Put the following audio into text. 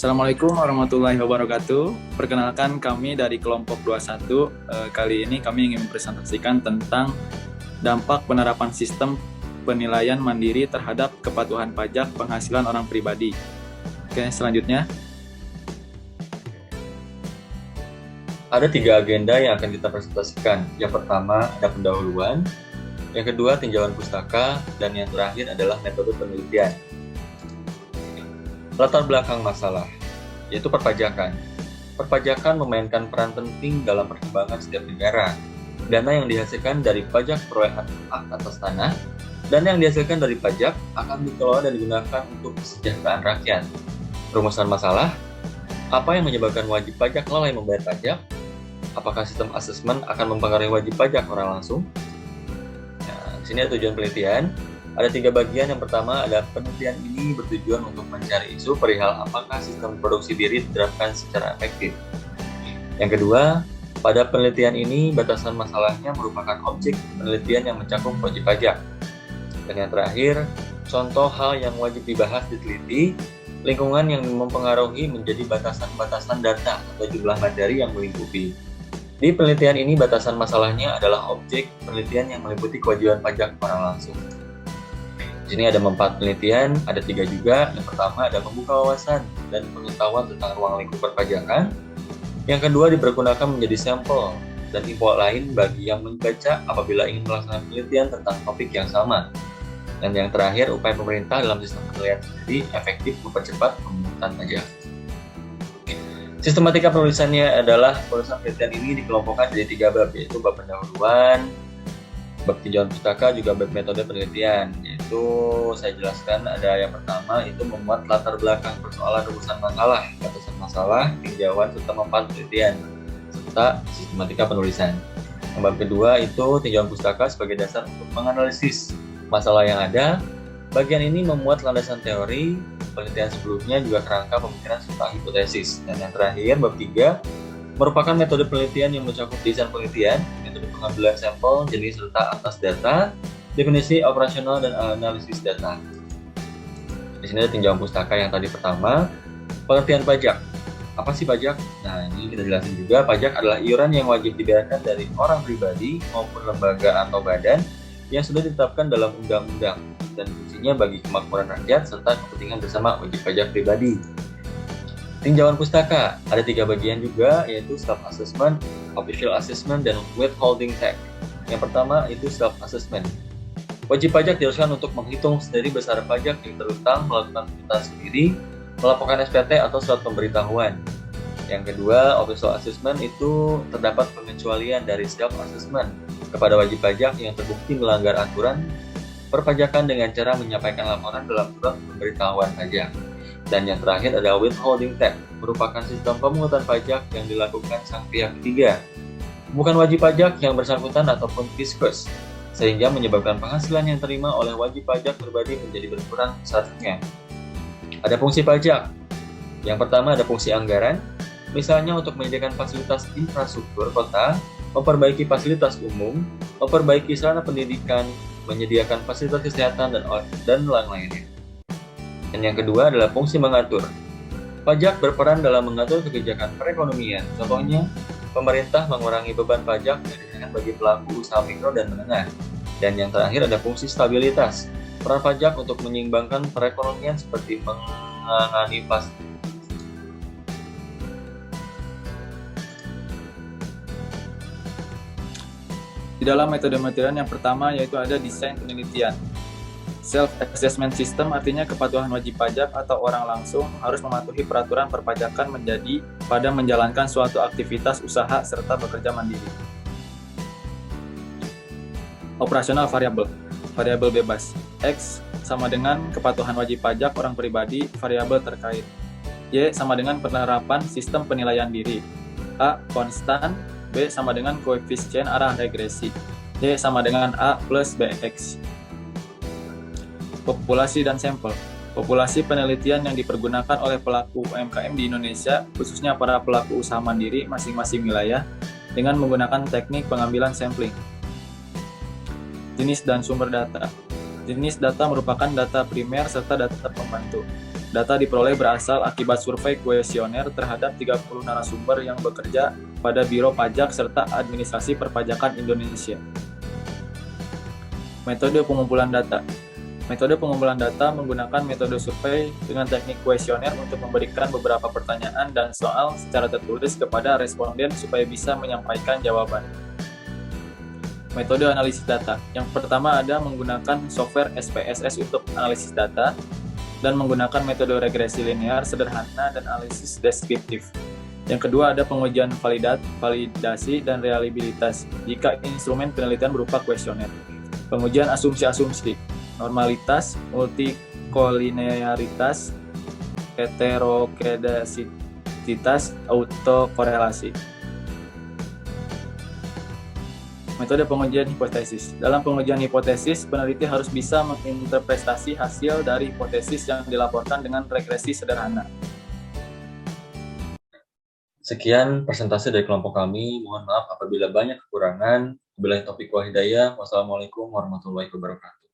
Assalamualaikum warahmatullahi wabarakatuh. Perkenalkan kami dari kelompok 21. Kali ini kami ingin mempresentasikan tentang dampak penerapan sistem penilaian mandiri terhadap kepatuhan pajak penghasilan orang pribadi. Oke, selanjutnya. Ada 3 agenda yang akan kita presentasikan. Yang pertama ada pendahuluan, yang kedua tinjauan pustaka, dan yang terakhir adalah metode penelitian. Latar belakang masalah, yaitu perpajakan. Perpajakan memainkan peran penting dalam perkembangan setiap negara. Dana yang dihasilkan dari pajak perolehan hak atas tanah dan yang dihasilkan dari pajak akan dikelola dan digunakan untuk kesejahteraan rakyat. Rumusan masalah, apa yang menyebabkan wajib pajak lalai membayar pajak? Apakah sistem asesmen akan mempengaruhi wajib pajak orang langsung? Nah, di sini ada tujuan penelitian. Ada 3 bagian. Yang pertama ada penelitian ini bertujuan untuk mencari isu perihal apakah sistem produksi diri diterapkan secara efektif. Yang kedua, pada penelitian ini batasan masalahnya merupakan objek penelitian yang mencakup wajib pajak. Dan yang terakhir, contoh hal yang wajib dibahas diteliti, lingkungan yang mempengaruhi menjadi batasan-batasan data atau jumlah materi yang melingkupi. Di penelitian ini batasan masalahnya adalah objek penelitian yang meliputi kewajiban pajak orang langsung. Di sini ada 4 penelitian, ada 3 juga. Yang pertama ada membuka wawasan dan pengetahuan tentang ruang lingkup perpajakan. Yang kedua dipergunakan menjadi sampel dan info lain bagi yang membaca apabila ingin melaksanakan penelitian tentang topik yang sama. Dan yang terakhir, upaya pemerintah dalam sistem penilaian sendiri efektif mempercepat pemungutan pajak. Sistematika penulisannya adalah penulisan penelitian ini dikelompokkan jadi 3 bab, yaitu bab pendahuluan, bab tinjauan pustaka, juga bab metode penelitian. Yaitu saya jelaskan, ada yang pertama itu memuat latar belakang persoalan rumusan masalah, batasan masalah, tinjauan serta manfaat penelitian, serta sistematika penulisan. Yang bab kedua itu tinjauan pustaka sebagai dasar untuk menganalisis masalah yang ada. Bagian ini memuat landasan teori, penelitian sebelumnya juga kerangka pemikiran serta hipotesis. Dan yang terakhir, bab 3 merupakan metode penelitian yang mencakup desain penelitian, metode pengambilan sampel, jenis serta atas data, definisi operasional dan analisis data. Di sini ada tinjauan pustaka yang tadi pertama, pengertian pajak. Apa sih pajak? Nah, ini kita jelasin juga, pajak adalah iuran yang wajib dibayarkan dari orang pribadi maupun lembaga atau badan yang sudah ditetapkan dalam undang-undang dan fungsinya bagi kemakmuran rakyat serta kepentingan bersama wajib pajak pribadi. Tinjauan pustaka ada 3 bagian juga, yaitu self-assessment, official assessment, dan withholding tax. Yang pertama itu self-assessment. Wajib pajak diharuskan untuk menghitung sendiri besar pajak yang terutang, melakukan penelitian sendiri, melaporkan SPT atau surat pemberitahuan. Yang kedua, official assessment itu terdapat pengecualian dari self-assessment kepada wajib pajak yang terbukti melanggar aturan perpajakan dengan cara menyampaikan laporan dalam surat pemberitahuan pajak. Dan yang terakhir ada withholding tax, merupakan sistem pemungutan pajak yang dilakukan sang pihak ketiga, bukan wajib pajak yang bersangkutan ataupun fiskus, sehingga menyebabkan penghasilan yang terima oleh wajib pajak pribadi menjadi berkurang besarnya. Ada fungsi pajak. Yang pertama ada fungsi anggaran, misalnya untuk menyediakan fasilitas infrastruktur kota, memperbaiki fasilitas umum, memperbaiki sarana pendidikan, menyediakan fasilitas kesehatan, dan lain-lainnya. Dan yang kedua adalah fungsi mengatur. Pajak berperan dalam mengatur kebijakan perekonomian. Contohnya, pemerintah mengurangi beban pajak yang dikenakan bagi pelaku usaha mikro dan menengah. Dan yang terakhir ada fungsi stabilitas. Peran pajak untuk menyeimbangkan perekonomian seperti menangani Di dalam metode penelitian yang pertama yaitu ada desain penelitian. Self-assessment system artinya kepatuhan wajib pajak atau orang langsung harus mematuhi peraturan perpajakan pada menjalankan suatu aktivitas usaha serta bekerja mandiri. Operasional variabel, variabel bebas. X sama dengan kepatuhan wajib pajak orang pribadi, variabel terkait. Y sama dengan penerapan sistem penilaian diri. A konstan, B sama dengan koefisien arah regresi. D sama dengan A plus BX. Populasi dan sampel. Populasi penelitian yang dipergunakan oleh pelaku UMKM di Indonesia, khususnya para pelaku usaha mandiri masing-masing wilayah, dengan menggunakan teknik pengambilan sampling. Jenis dan sumber data. Jenis data merupakan data primer serta data pembantu. Data diperoleh berasal akibat survei kuesioner terhadap 30 narasumber yang bekerja pada Biro Pajak serta Administrasi Perpajakan Indonesia. Metode pengumpulan data. Metode pengumpulan data menggunakan metode survei dengan teknik kuesioner untuk memberikan beberapa pertanyaan dan soal secara tertulis kepada responden supaya bisa menyampaikan jawaban. Metode analisis data. Yang pertama ada menggunakan software SPSS untuk analisis data dan menggunakan metode regresi linear sederhana dan analisis deskriptif. Yang kedua ada pengujian validasi dan reliabilitas jika instrumen penelitian berupa kuesioner. Pengujian asumsi-asumsi, normalitas, multikolinearitas, heterokedasitas, autokorelasi. Metode pengujian hipotesis. Dalam pengujian hipotesis, peneliti harus bisa menginterpretasi hasil dari hipotesis yang dilaporkan dengan regresi sederhana. Sekian presentasi dari kelompok kami. Mohon maaf apabila banyak kekurangan. Wabillahi taufiq wal hidayah. Wassalamualaikum warahmatullahi wabarakatuh.